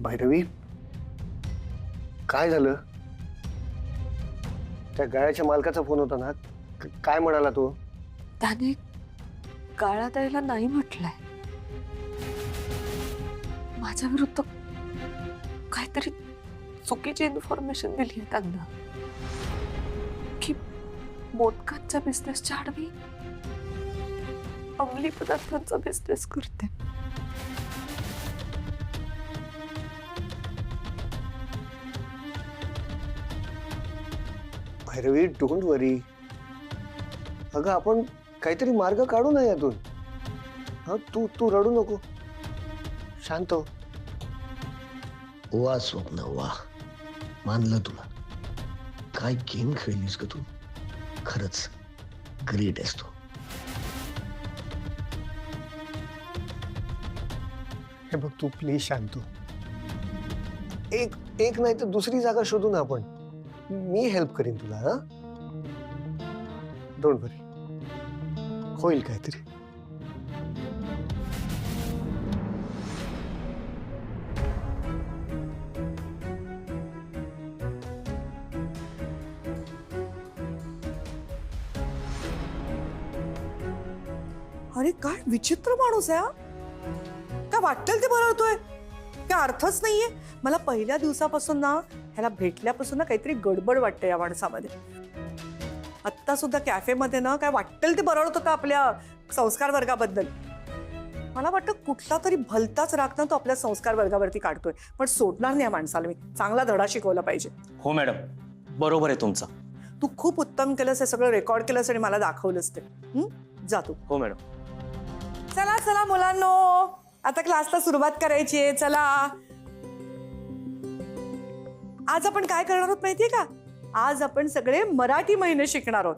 भैरवी, काय झालं? त्या गाळ्याच्या मालकाचा फोन होता ना, काय म्हणाला तो? त्याने गाळा द्यायला नाही म्हटलंय. माझ्या विरुद्ध काहीतरी चुकीची इन्फॉर्मेशन दिली आहे त्यांना की मोदकांच्या बिझनेसच्या आडवी अंमली पदार्थांचा बिझनेस करते. भैरवी, डोंट वरी. अगं, आपण काहीतरी मार्ग काढू ना यातून. हा, तू तू रडू नको, शांत हो. वा स्वप्न वा, मानलं तुला. काय गेम खेळलीस ग तू, खरंच ग्रेट आहेस तू. हे बघ, तू प्लीज शांत हो. एक नाही तर दुसरी जागा शोधू ना आपण. मी हेल्प करीन तुला. हा, डोंट वरी, होईल काहीतरी. अरे काय विचित्र माणूस आहे हा. काय वाटेल ते बनवतोय, काय अर्थच नाहीये. मला पहिल्या दिवसापासून ना, ह्याला भेटल्यापासून ना काहीतरी गडबड वाटते या माणसामध्ये. आत्ता सुद्धा कॅफेमध्ये ना काय वाटेल ते बरळत होता आपल्या संस्कार वर्गाबद्दल. मला वाटतं कुठला तरी भलताच राग ना तो आपल्या संस्कार वर्गावरती काढतोय. पण सोडणार नाही या माणसाला मी. चांगला धडा शिकवला पाहिजे. हो मॅडम, बरोबर आहे तुमचं. तू खूप उत्तम केलंस, हे सगळं रेकॉर्ड केलंस आणि मला दाखवलंस ते. जा तू. हो मॅडम. चला चला मुलांनो, आता क्लासला सुरुवात करायची आहे. चला, आज आपण काय करणार आहोत माहितीये का? आज आपण सगळे मराठी महिने शिकणार आहोत.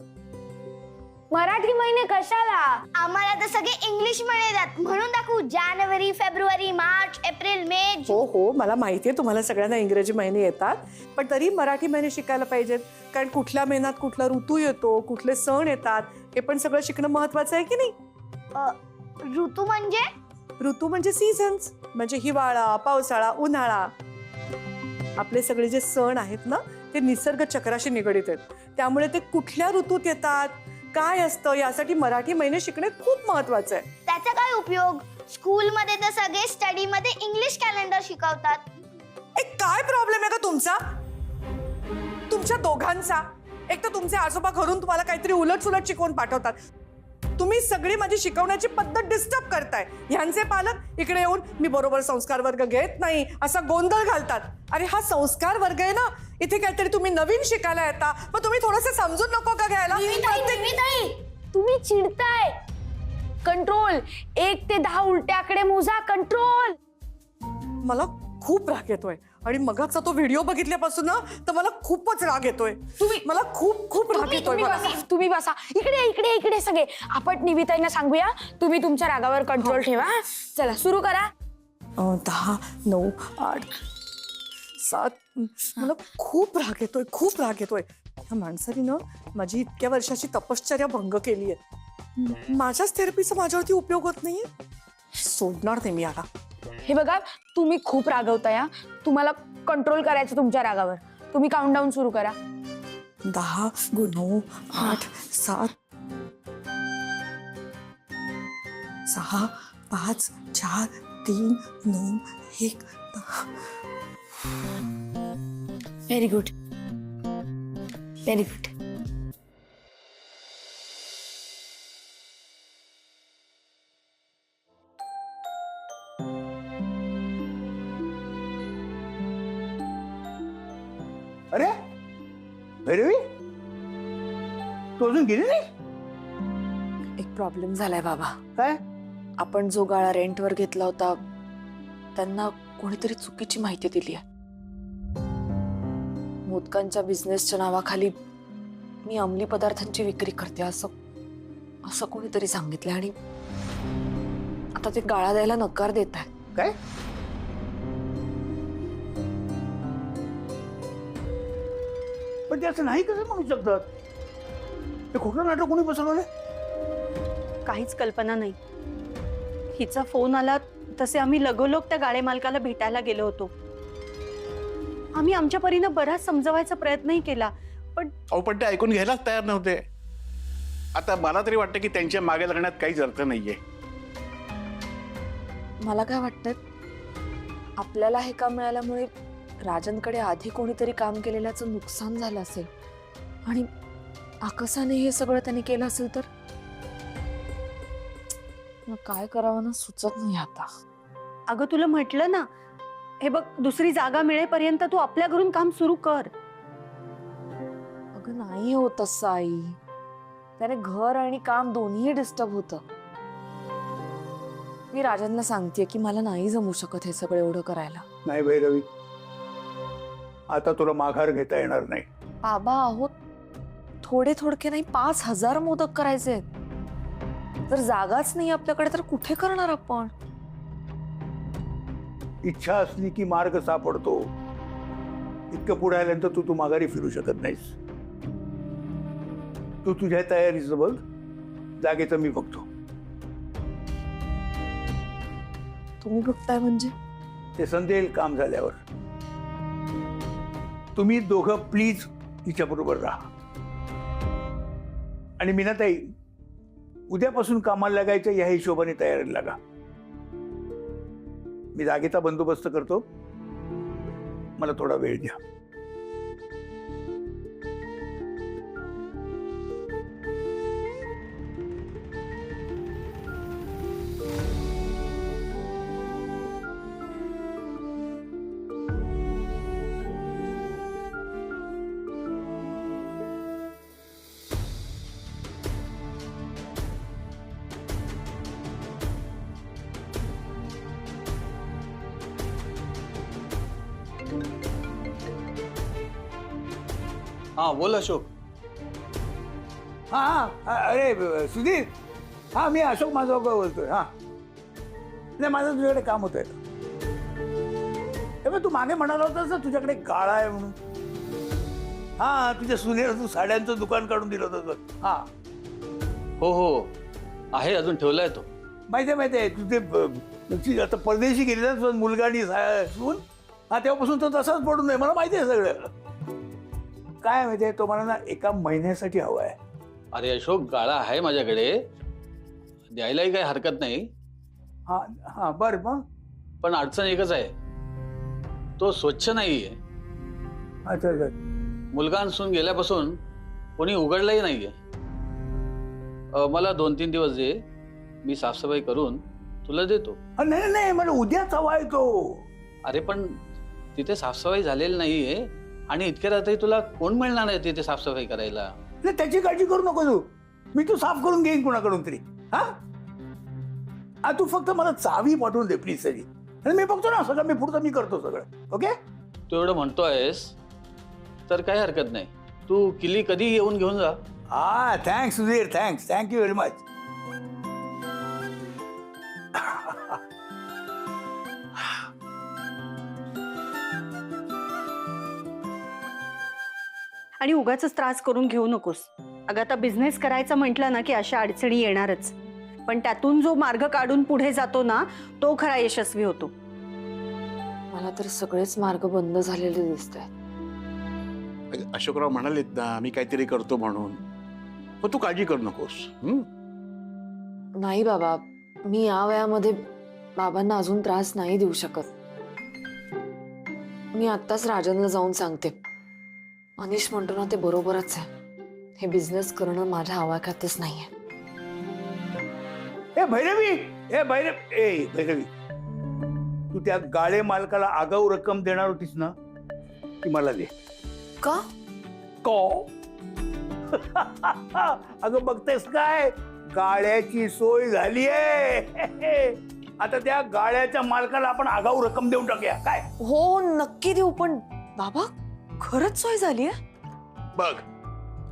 मराठी महिने कशाला? आम्हाला तर सगळे इंग्लिश महिने द्यात, म्हणून दाखवू. जानेवारी, फेब्रुवारी, मार्च, एप्रिल, मे. हो हो, मला माहितीये तुम्हाला सगळ्यांना इंग्रजी महिने येतात, पण तरी मराठी महिने शिकायला पाहिजेत. कारण कुठल्या महिन्यात कुठला ऋतू येतो, कुठले सण येतात, हे पण सगळं शिकणं महत्वाचं आहे की नाही? ऋतू म्हणजे? ऋतू म्हणजे सीझन्स, म्हणजे हिवाळा, पावसाळा, उन्हाळा. आपले सगळे जे सण आहेत ना, ते निसर्ग चक्राशी निगडीत आहेत. त्यामुळे ते कुठल्या ऋतूत येतात, काय असतं, यासाठी मराठी महिने शिकणे खूप महत्वाचं आहे. त्याचा काय उपयोग? स्कूलमध्ये तर सगळे स्टडी मध्ये इंग्लिश कॅलेंडर शिकवतात. काय प्रॉब्लेम आहे का तुमचा, तुमच्या दोघांचा? एक तर तुमचे आजोबा घरून तुम्हाला काहीतरी उलट सुलट शिकवून पाठवतात. तुम्ही सगळी माझी शिकवण्याची पद्धत डिस्टर्ब करताय. ह्यांचे पालक इकडे येऊन मी बरोबर संस्कार वर्ग घेत नाही असा गोंधळ घालतात. अरे हा संस्कार वर्ग आहे ना, इथे काहीतरी तुम्ही नवीन शिकायला येता, मग तुम्ही थोडंसं समजून नको का घ्यायला? तुम्ही चिडताय. कंट्रोल. 1 ते 10 उलटे आकडे मोजा. कंट्रोल. मला खूप राग येतोय आणि मगाचा तो व्हिडिओ बघितल्यापासून ना, तर मला खूपच राग येतोय. मला खूप राग येतोय. तुम्ही बसा. इकडे इकडे इकडे सगळे. आपण निविताईंना सांगूया, तुम्ही तुमच्या रागावर कंट्रोल ठेवा. चला सुरू करा. 10, 9, 8, 7. मला खूप राग येतोय. ह्या माणसाने ना माझी इतक्या वर्षाची तपश्चर्या भंग केली आहे. माझ्याच थेरपीचा माझ्यावरती उपयोग होत नाहीये. सोडणार नाही मी आता. हे बघा, तुम्ही खूप रागवताय. तुम्हाला कंट्रोल करायचं तुमच्या रागावर. तुम्ही काउंटडाऊन सुरू करा. 10, 9, 8, 7, 6, 5, 4, 3, 9, 1. Very good. Very good. अरे भैरवी, तू अजून गेली नाही? एक प्रॉब्लेम झालाय बाबा. काय? आपण जो गाळा रेंटवर घेतला होता, त्यांना कोणीतरी चुकीची माहिती दिली आहे. मोदकांच्या बिझनेसच्या नावाखाली मी अंमली पदार्थांची विक्री करते असं कोणीतरी सांगितलं आणि आता ते गाळा द्यायला नकार देत आहे. काय? पण ते असं नाही कसं म्हणू शकतात? ते खोटं नाटक कोणी बसवलं? काहीच कल्पना नाही. हिचा फोन आला तसे आम्ही लगोलग त्या गाळे मालकाला भेटायला गेलो होतो. आम्ही आमच्या परीनं बराच समजवायचा प्रयत्नही केला, पण अहो पण ते ऐकून घ्यायलाच तयार नव्हते. आता मला तरी वाटतं की त्यांच्या मागे लागण्यात काहीच अर्थ नाहीये. मला काय वाटतंय, आपल्याला हे काम मिळाल्यामुळे राजनकडे आधी कोणीतरी काम केलेल्याचं नुकसान झालं असेल आणि आकाशाने हे सगळं त्यांनी केलं असेल तर काय करावं ना सुचत नाही आता. अगं तुला म्हटलं ना, हे बघ दुसरी जागा मिळेपर्यंत तू आपल्या घरून काम सुरू कर. अगं नाही होत असं आई, त्याने घर आणि काम दोन्ही डिस्टर्ब होतं. मी राजनला सांगतेय की मला नाही जमू शकत हे सगळं एवढं करायला. नाही भैरवी, आता तुला माघार घेता येणार नाही. बाबा आहोत थोडे थोडके नाही 5,000 मोदक करायचे आहेत. जर जागाच नाही आपल्याकडे तर कुठे करणार आपण. इच्छा असली की मार्ग सापडतो. इतकं पुढे आल्यानंतर तू माघारी फिरू शकत नाहीस. तू तुझ्या तयारीचं बघ, जागेचं मी बघतो. तुम्ही बघताय म्हणजे? ते समजेल काम झाल्यावर. तुम्ही दोघं प्लीज तिच्याबरोबर राहा. आणि मीनाताई, उद्यापासून कामाला लागायच्या या हिशोबाने तयारीला लागा. मी जागेचा बंदोबस्त करतो, मला थोडा वेळ द्या. हा बोल अशोक. हा हा, अरे सुधीर, हा मी अशोक माझगावकर बोलतोय. हा नाही, माझं तुझ्याकडे काम होतंय. हे बघ, तू मागे म्हणाला होतास ना तुझ्याकडे गाळा आहे म्हणून. हा, तुझ्या सुनेला तू साड्यांचं दुकान काढून दिलं होतं बघ. हा हो हो आहे, अजून ठेवलाय तो. माहिती आहे तुझी आता परदेशी गेली ना तुझा मुलगा आणि सून. हा, तेव्हापासून तो तसाच पडून नाही, मला माहिती आहे सगळं. काय माहितीये, तो मला ना 1 महिन्यासाठी हवा आहे. अरे अशोक, गाळा आहे माझ्याकडे, द्यायलाही काही हरकत नाही. हा हा, बरं मग. पण अडचण एकच आहे, तो स्वच्छ नाहीये. अच्छा अच्छा. मुलगा असून गेल्यापासून कोणी उघडलाही नाहीये. मला 2-3 दिवस दे, मी साफसफाई करून तुला देतो. नाही नाही, मला उद्याच हवा आहे तो. अरे पण तिथे साफसफाई झालेली नाहीये आणि इतक्या रात्री तुला कोण मिळणार आहे तिथे साफसफाई करायला. नाही, त्याची काळजी करू नको तू. मी तू साफ करून घेईन कोणाकडून तरी. हा, तू फक्त मला चावी पाठवून दे प्लीज तरी. आणि मी बघतो ना सगळं, मी पुढचं मी करतो सगळं. ओके. तू एवढं म्हणतोयस तर काही हरकत नाही. तू किल्ली कधी येऊन घेऊन जा. हा, thanks Sudhir, thanks, thank you very much. आणि उगाच त्रास करून घेऊ नकोस. अगं आता बिझनेस करायचं म्हटलं ना की अशा अडचणी येणारच, पण त्यातून जो मार्ग काढून पुढे जातो ना तो खरा यशस्वी होतो. मला तर सगळेच मार्ग बंद झालेले दिसत आहेत. अशोकराव म्हणालेत ना मी काहीतरी करतो म्हणून. पण तू काळजी करू नकोस. नाही बाबा, मी या वयामध्ये बाबांना अजून त्रास नाही देऊ शकत. मी आत्ताच राजनला जाऊन सांगते. अनिश म्हणतो ना ते बरोबरच आहे. हे बिझनेस करणं माझ्या आवाक्यातच नाहीये. ए भैरवी, तू त्या गाळे मालकाला आगाऊ रक्कम देणार होतीस ना, ती मला दे. का? अगं बघतेस काय, गाळ्याची सोय झालीये. आता त्या गाळ्याच्या मालकाला आपण आगाऊ रक्कम देऊन टाकूया काय? हो नक्की देऊ, पण बाबा खरंच सोय झालीये. बघ,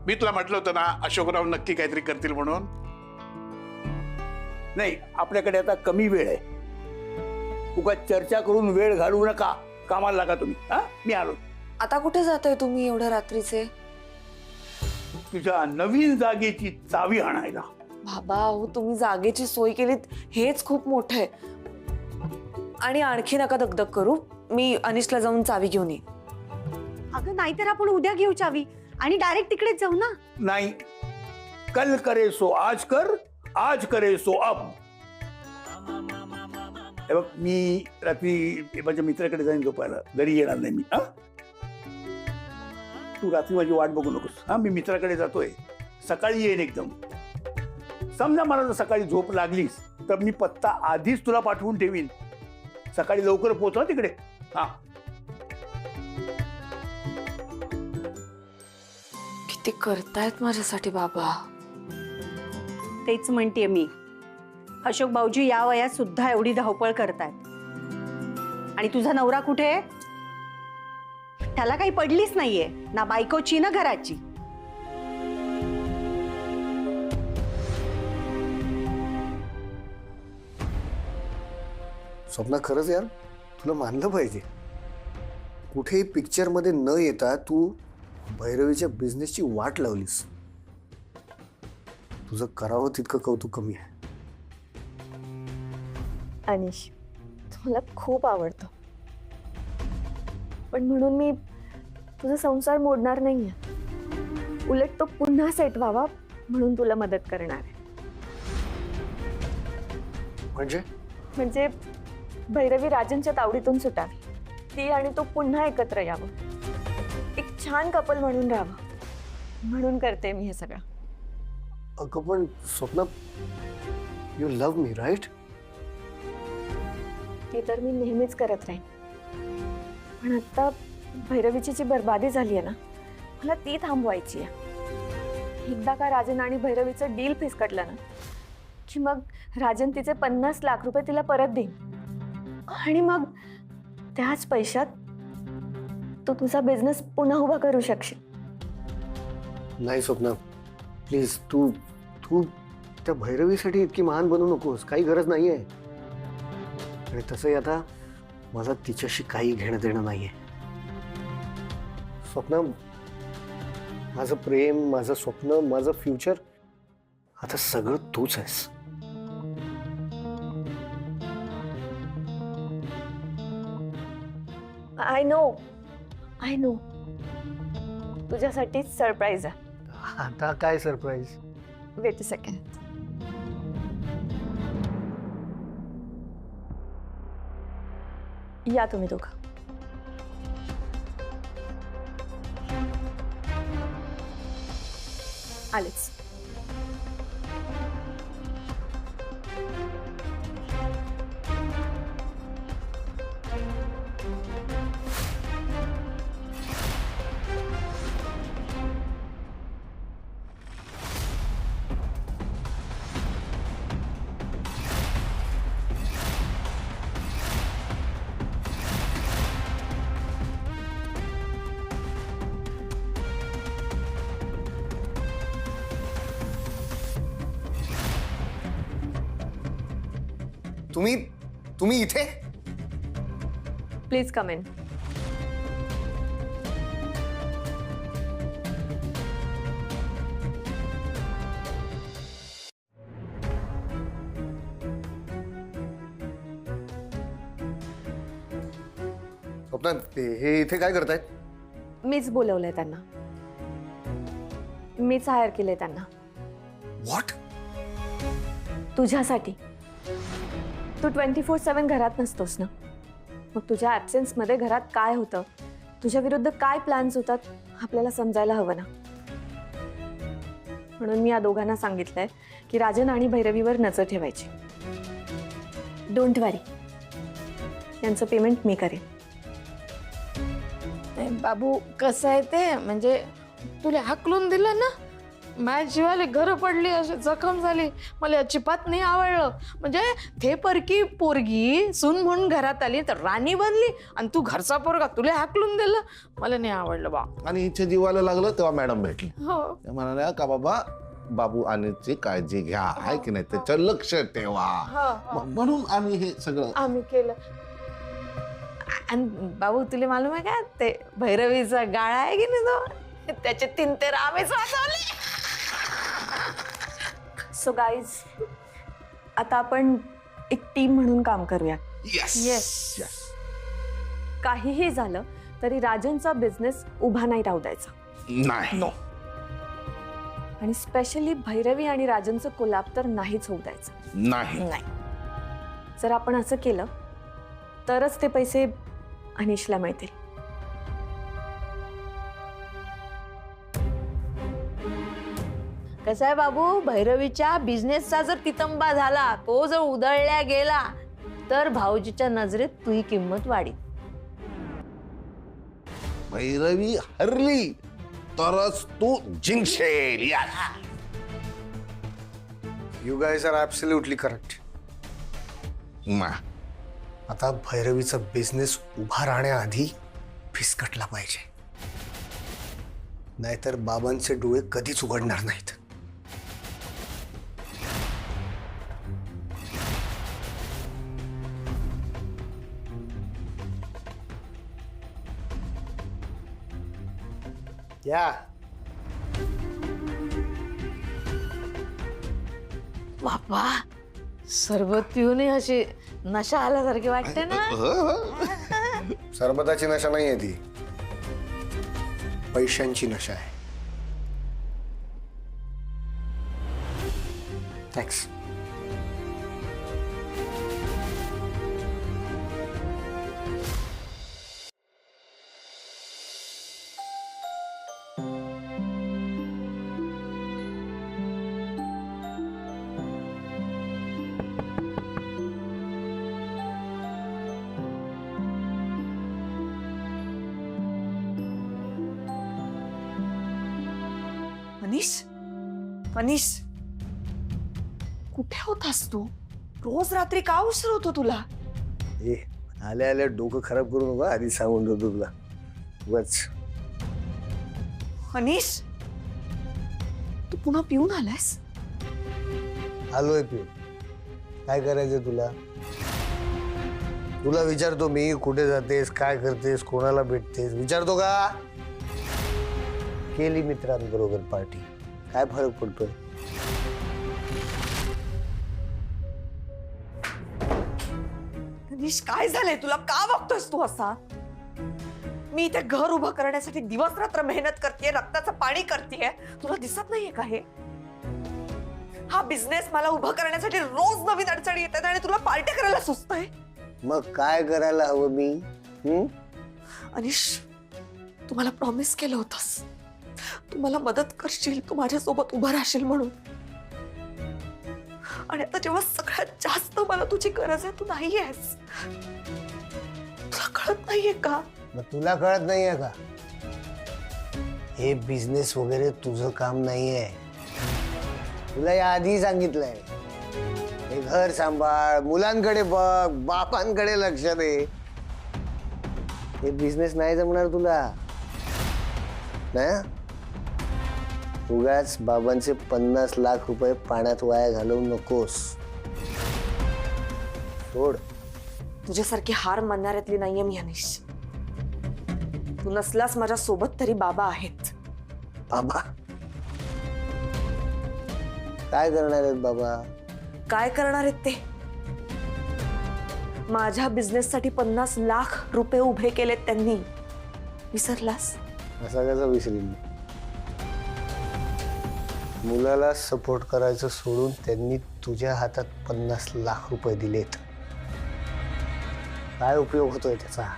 मी तुला म्हटलं होतं ना अशोकराव नक्की काहीतरी करतील म्हणून. नाही, आपल्याकडे आता कमी वेळ आहे. उगाच चर्चा करून वेळ घालवू नका. कामाला लागा तुम्ही. हा, मी आलो. आता कुठे जाताय तुम्ही एवढ्या रात्रीचे? तुझ्या नवीन जागेची चावी आणायला. बाबा हो, तुम्ही जागेची सोय केलीत हेच खूप मोठं आहे. आणि आणखी नका दगदग करू, मी अनिशला जाऊन चावी घेऊन येईन. अगं नाहीतर आपण उद्या घेऊ चावी आणि डायरेक्ट तिकडेच जाऊ ना. नाही, कल करे सो आज कर, आज करे सो अब. हे बघ, मी रात्री माझ्या मित्राकडे जाईन झोपायला, घरी येणार नाही मी. हा, तू रात्री माझी वाट बघू नकोस. हा, मी मित्राकडे जातोय, सकाळी येईन एकदम. समजा मला जर सकाळी झोप लागलीस तर मी पत्ता आधीच तुला पाठवून ठेवीन. सकाळी लवकर पोहोच तिकडे. हा, किती करतायत माझ्यासाठी बाबा. तेच म्हणतेय मी, अशोक भाऊजी या वयात सुद्धा एवढी धावपळ करतायत. आणि तुझा नवरा कुठे आहे? त्याला काही पडलीच नाहीये ना बायकोची ना घराची. स्वप्ना, खरंच यार तुला मानलं पाहिजे. कुठेही पिक्चरमध्ये न येता तू भैरवीच्या बिझनेसची वाट लावलीस. तुझं करावं तितकं कौतुक कमी आहे. अनिश, तू मला खूप आवडतो, पण म्हणून मी तुझा संसार मोडणार नाहीये. उलट तो पुन्हा सेट व्हावा म्हणून तुला मदत करणार आहे. म्हणजे भैरवी राजनच्या तावडीतून सुटावी, ती आणि तो पुन्हा एकत्र यावं, एक छान कपल म्हणून राहावं म्हणून करते मी हे सगळं. अगं पण Swapna, you love me right? ती तर मी नेहमीच करत राहीन, पण आता भैरवीची जी बर्बादी झाली आहे ना, मला ती थांबवायची आहे. एकदा का राजन आणि भैरवीचं डील फिसकटलं ना की मग राजन तिचे 50 लाख रुपये तिला परत देईन आणि मग त्याच पैशात तू तुझा बिझनेस पुन्हा उभा करू शकशील. नाही स्वप्ना, प्लीज तू तू त्या भैरवीसाठी इतकी महान बनू नकोस. काही गरज नाहीये. आणि तसंही आता माझा तिच्याशी काही घेणं देणं नाहीये. स्वप्ना, माझं प्रेम, माझं स्वप्न, माझं फ्युचर, आता सगळं तूच आहेस. आय नो तुझ्यासाठीच सरप्राईज आहे. आता काय सरप्राईज? Weight a second. या तुम्ही दोघं. आलेच. तुम्ही इथे? Please come in. स्वप्ना, हे इथे काय करतायत? मीच बोलवलंय त्यांना, मीच हायर केलंय त्यांना. व्हॉट? तुझ्यासाठी. तू 24/7 घरात नसतोस ना, मग तुझ्या ॲब्सेन्समध्ये घरात काय होतं, तुझ्या विरुद्ध काय प्लॅन्स होतात आपल्याला समजायला हवं ना. म्हणून मी या दोघांना सांगितलंय की राजन आणि भैरवीवर नजर ठेवायची. डोंट वरी, यांचं पेमेंट मी करेन. बाबू, कसं आहे ते, म्हणजे तुला हाकलून दिलं ना, माझ्या जीवाला घर पडली, अशी जखम झाली. मला अजिबात नाही आवडलं. म्हणजे ते परकी पोरगी सून म्हणून घरात आली तर राणी बनली आणि तू घरचा पोरगा तुला हाकलून दिलं. मला नाही आवडलं बा. आणि हिच्या जीवाला लागलं तेव्हा मॅडम भेटली. हो, त्या म्हणाल्या का बाबा बाबू आणीची काळजी घ्या, आहे की नाही, त्याचं लक्ष ठेवा. म्हणून आम्ही हे सगळं आम्ही केलं. आणि बाबू, तुला मालूम आहे का, ते भैरवीचा गाळा आहे की नाही, तो त्याचे 3 ते आम्हीच वाचवले. सो गाईज, आता आपण एक टीम म्हणून काम करूया. Yes Yes. येस. काहीही झालं तरी राजनचा बिझनेस उभा नाही राहू द्यायचा. नाही. आणि स्पेशली भैरवी आणि राजनचं कोलाप तर नाहीच होऊ द्यायचं. नाही. जर आपण असं केलं तरच ते पैसे अनिशला मिळतील. कसं आहे बाबू, भैरवीच्या बिझनेसचा जर तितंबा झाला, तो जर उधळल्या गेला तर भाऊजीच्या नजरेत तुझी किंमत वाढी. भैरवी हरली तरच तू जिंकशील. You guys are absolutely correct. आता भैरवीचा बिझनेस उभा राहण्याआधी फिसकटला पाहिजे, नाहीतर बाबांचे डोळे कधीच उघडणार नाहीत. या बाबा, सरबत पिऊनही अशी नशा आल्यासारखी वाटते ना. सरबताची नशा नाही आहे ती, पैशांची नशा आहे. थँक्स. अनिश, अनिश, कुठे होतास तू? रोज रात्री का उशीर होतो तुला? ए आल्या आल्या डोकं खराब करू नका, आधी सांगून देतो तुला. बस. अनिश, तू पुन्हा पिऊन आलास? आलोय पिऊन. काय करायचं तुला? तुला विचारतो मी, कुठे जातेस, काय करतेस, कोणाला भेटतेस विचारतो का? केली मित्रांबरोबर पार्टी, काय फरक पडतोय? अनिश, काय झालंय तुला? का बघतोयस तू असा? मी इथे घर उभं करण्यासाठी दिवस रात्र मेहनत करतेय, रक्ताचं पाणी करतेय. तुला दिसत नाहीये का हे? हा बिझनेस मला उभं करण्यासाठी रोज नवीन अडचणी येतात आणि तुला पार्टी करायला सुचतंय. मग काय करायला हवं मी? अनिश, तू मला प्रॉमिस केलं होतंस, तू मला मदत करशील, तू माझ्यासोबत उभं राहशील म्हणून. आणि आता जेव्हा सगळ्यात जास्त मला तुझी गरज आहे, तू नाही आहेस. तुला कळत नाहीये का? मग तुला कळत नाहीये का? हे बिझनेस वगैरे तुझं काम नाहीये. तुला या आधी सांगितलंय, हे घर सांभाळ, मुलांकडे बघ, बापांकडे लक्ष दे. हे बिझनेस नाही जमणार तुला ना. उगाच बाबांचे 50 लाख रुपये पाण्यात वाया घालवू नकोस. सोड. तुझ्यासारखी हार मानणाऱ्यातली नाहीये मी अनिश. तू नसलास माझ्या सोबत तरी बाबा आहेत. बाबा काय करणार आहेत बाबा? काय करणार आहेत ते? माझ्या बिझनेससाठी 50 लाख रुपये उभे केलेत त्यांनी. विसरलास? असा कसा विसरील? मुलाला सपोर्ट करायचं सोडून त्यांनी तुझ्या हातात 50 लाख रुपये दिलेत. काय उपयोग होतोय त्याचा?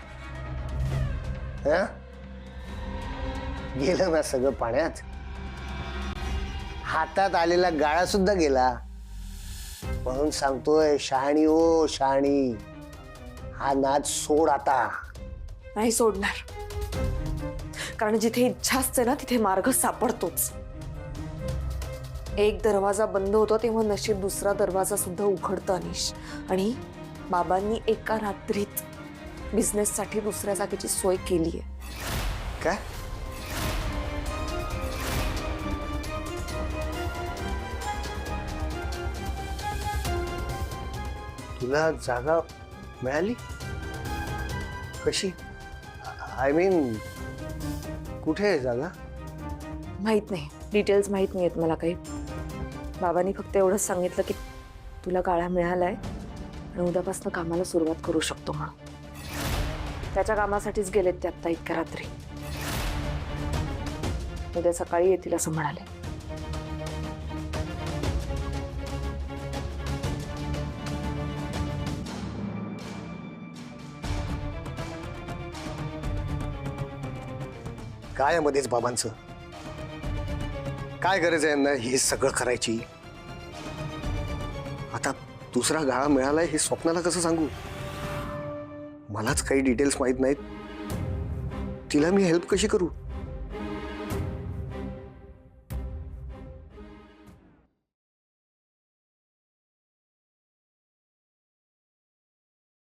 गेलं ना सगळं पाण्यात. हातात आलेला गाळा सुद्धा गेला. म्हणून सांगतोय, शहाणी हो शहाणी, हा नाद सोड आता. नाही सोडणार, कारण जिथे इच्छा असते ना तिथे मार्ग सापडतोच. एक दरवाजा बंद होतो तेव्हा नशीब दुसरा दरवाजा सुद्धा उघडतं अनिश. आणि बाबांनी एका रात्रीत बिझनेससाठी दुसऱ्या जागेची सोय केली आहे. काय? तुला जागा मिळाली कशी? आय मीन कुठे आहे जागा? माहित नाही, डिटेल्स माहित नाहीत मला काही. बाबांनी फक्त एवढंच सांगितलं की तुला गाळा मिळालाय आणि उद्यापासून कामाला सुरुवात करू शकतो म्हणून. त्याच्या कामासाठीच गेलेत ते आत्ता इतक्या रात्री. उद्या सकाळी येतील असं म्हणाले. काय मध्येच बाबांचं? काय गरज आहे यांना हे सगळं करायची? आता दुसरा गाळा मिळालाय हे स्वप्नाला कसं सांगू? मलाच काही डिटेल्स माहित नाहीत. तिला मी हेल्प कशी करू?